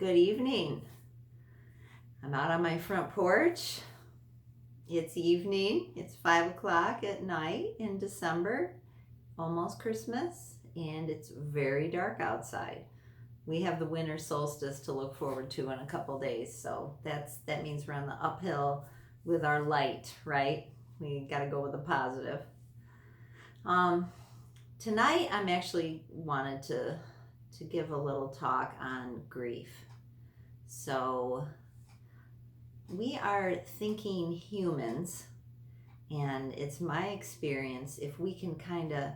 Good evening. I'm out on my front porch. It's evening. It's 5 o'clock at night in December, almost Christmas, and it's very dark outside. We have the winter solstice to look forward to in a couple days, so that means we're on the uphill with our light, right? We got to go with the positive. Tonight I'm actually wanted to give a little talk on grief. So we are thinking humans, and it's my experience, if we can kind of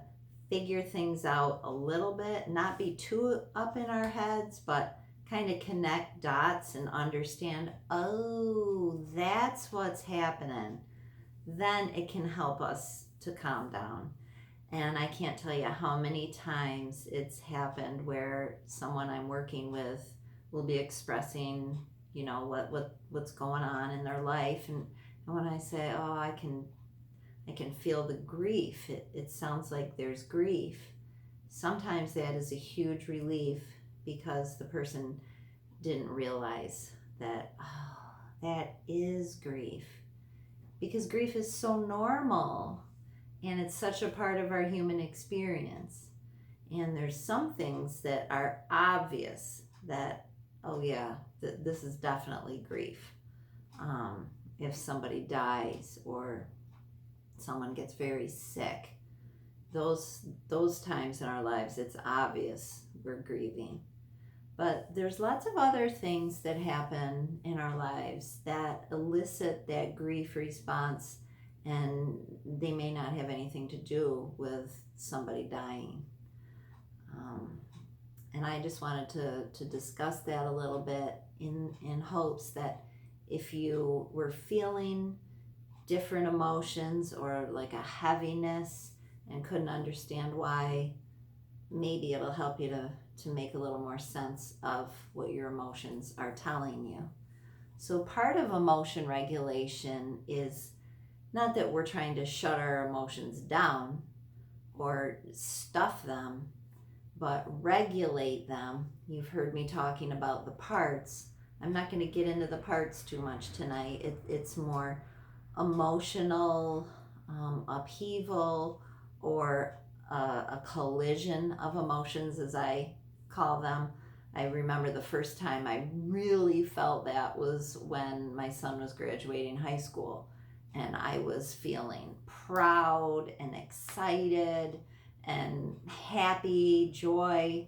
figure things out a little bit, not be too up in our heads, but kind of connect dots and understand, oh, that's what's happening, then it can help us to calm down. And I can't tell you how many times it's happened where someone I'm working with will be expressing, what's going on in their life, and when I say, oh, I can feel the grief, it sounds like there's grief. Sometimes that is a huge relief because the person didn't realize that, oh, that is grief, because grief is so normal and it's such a part of our human experience. And there's some things that are obvious that, oh yeah, this is definitely grief. If somebody dies or someone gets very sick, those times in our lives, it's obvious we're grieving. But there's lots of other things that happen in our lives that elicit that grief response, and they may not have anything to do with somebody dying. And I just wanted to discuss that a little bit in hopes that if you were feeling different emotions or like a heaviness and couldn't understand why, maybe it'll help you to make a little more sense of what your emotions are telling you. So part of emotion regulation is not that we're trying to shut our emotions down or stuff them, but regulate them. You've heard me talking about the parts. I'm not going to get into the parts too much tonight. It's more emotional upheaval, or a collision of emotions, as I call them. I remember the first time I really felt that was when my son was graduating high school, and I was feeling proud and excited and happy, joy,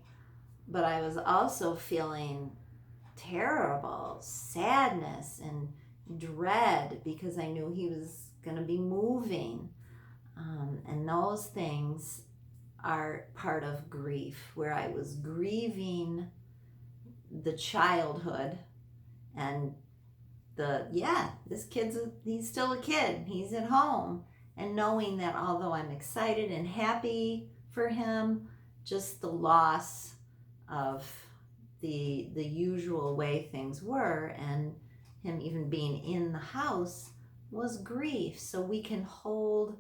but I was also feeling terrible sadness and dread because I knew he was going to be moving. And those things are part of grief, where I was grieving the childhood and he's still a kid, he's at home, and knowing that although I'm excited and happy for him, just the loss of the usual way things were, and him even being in the house, was grief. So we can hold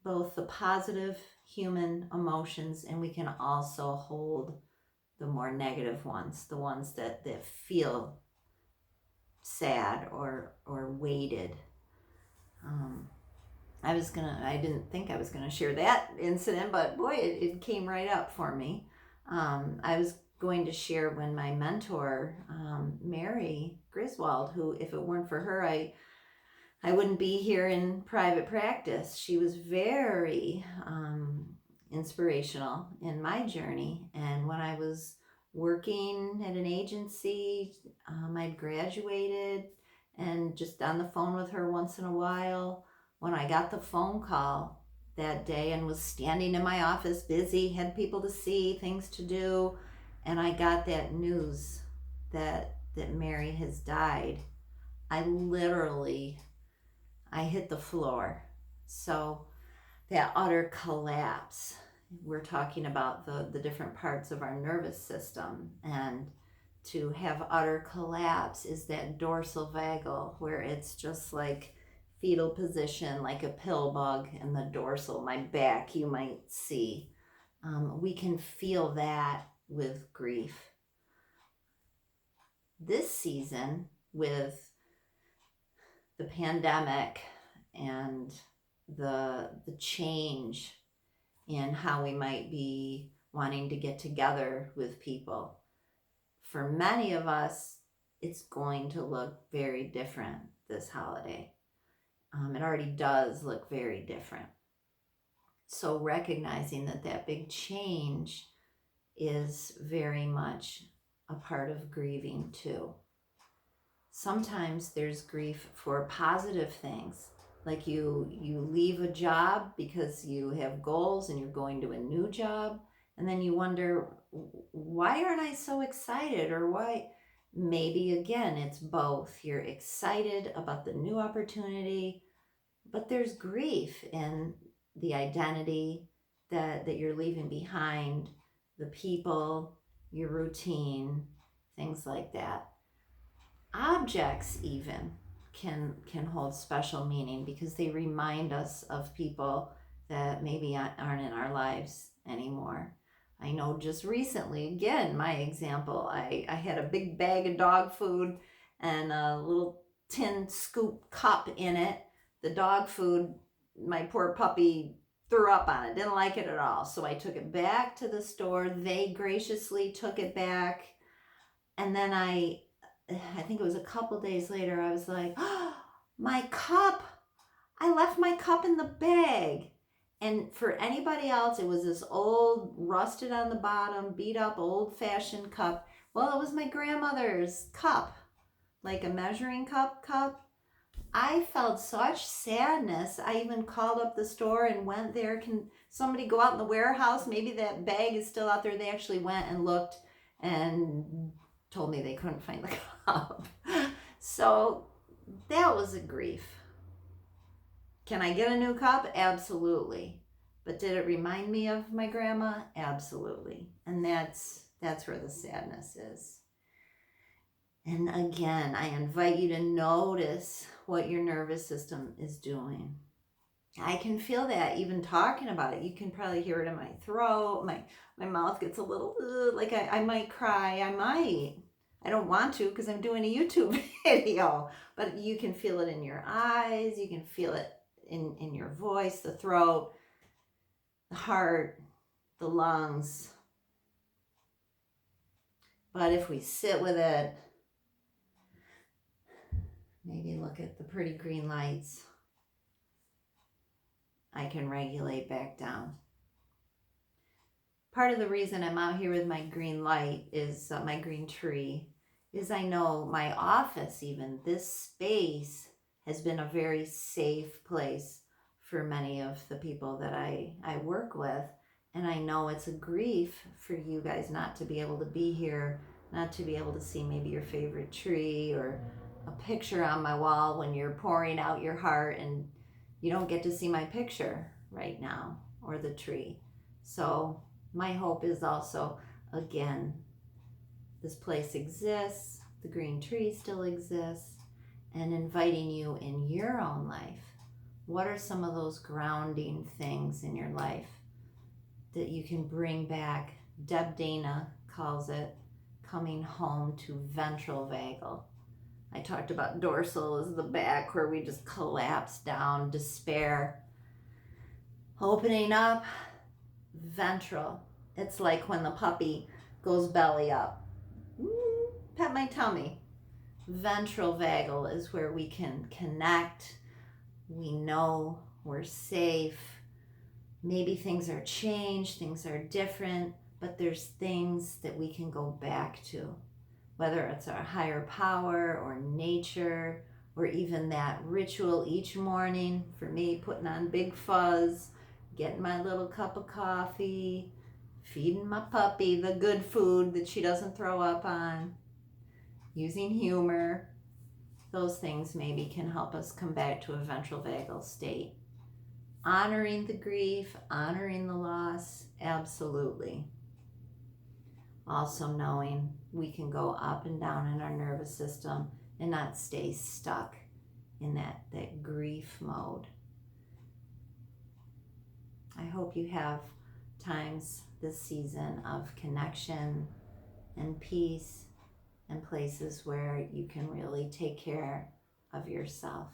both the positive human emotions, and we can also hold the more negative ones, the ones that feel sad or weighted. I didn't think I was gonna share that incident, but boy, it came right up for me. I was going to share when my mentor, Mary Griswold, who, if it weren't for her, I wouldn't be here in private practice. She was very inspirational in my journey. And when I was working at an agency, I'd graduated, and just on the phone with her once in a while. When I got the phone call that day and was standing in my office, busy, had people to see, things to do, and I got that news that Mary has died, I hit the floor. So that utter collapse, we're talking about the different parts of our nervous system, and to have utter collapse is that dorsal vagal, where it's just like fetal position, like a pill bug, and the dorsal, my back, you might see. We can feel that with grief. this season with the pandemic and the change in how we might be wanting to get together with people, for many of us, it's going to look very different this holiday. It already does look very different. So recognizing that big change is very much a part of grieving too. Sometimes there's grief for positive things, like you leave a job because you have goals and you're going to a new job, and then you wonder, why aren't I so excited? Or why? Maybe again, it's both. You're excited about the new opportunity, but there's grief in the identity that you're leaving behind, the people, your routine, things like that. Objects even can hold special meaning because they remind us of people that maybe aren't in our lives anymore. I know just recently, again, my example, I had a big bag of dog food and a little tin scoop cup in it. The dog food, my poor puppy threw up on it, didn't like it at all. So I took it back to the store. They graciously took it back. And then I think it was a couple days later, I was like, oh, my cup. I left my cup in the bag. And for anybody else, it was this old, rusted on the bottom, beat up, old-fashioned cup. Well, it was my grandmother's cup, like a measuring cup. I felt such sadness. I even called up the store and went there. Can somebody go out in the warehouse? Maybe that bag is still out there. They actually went and looked and told me they couldn't find the cup. So that was a grief. Can I get a new cup? Absolutely. But did it remind me of my grandma? Absolutely. And that's where the sadness is. And again, I invite you to notice what your nervous system is doing. I can feel that even talking about it. You can probably hear it in my throat. My mouth gets a little, like I might cry. I don't want to because I'm doing a YouTube video. But you can feel it in your eyes. You can feel it in your voice, the throat, the heart, the lungs. But if we sit with it, maybe look at the pretty green lights, I can regulate back down. Part of the reason I'm out here with my green light is my green tree, is I know my office, even this space, has been a very safe place for many of the people that I work with. And I know it's a grief for you guys not to be able to be here, not to be able to see maybe your favorite tree or a picture on my wall when you're pouring out your heart and you don't get to see my picture right now or the tree. So my hope is also, again, this place exists, the green tree still exists, and inviting you in your own life. What are some of those grounding things in your life that you can bring back? Deb Dana calls it coming home to ventral vagal. I talked about dorsal as the back where we just collapse down, despair. Opening up, ventral. It's like when the puppy goes belly up. Pet my tummy. Ventral vagal is where we can connect. We know we're safe. Maybe things are changed, things are different, but there's things that we can go back to. Whether it's our higher power or nature, or even that ritual each morning. For me, putting on Big Fuzz, getting my little cup of coffee, feeding my puppy the good food that she doesn't throw up on, using humor. Those things maybe can help us come back to a ventral vagal state. Honoring the grief, honoring the loss, absolutely. Also knowing we can go up and down in our nervous system and not stay stuck in that grief mode. I hope you have times this season of connection and peace and places where you can really take care of yourself.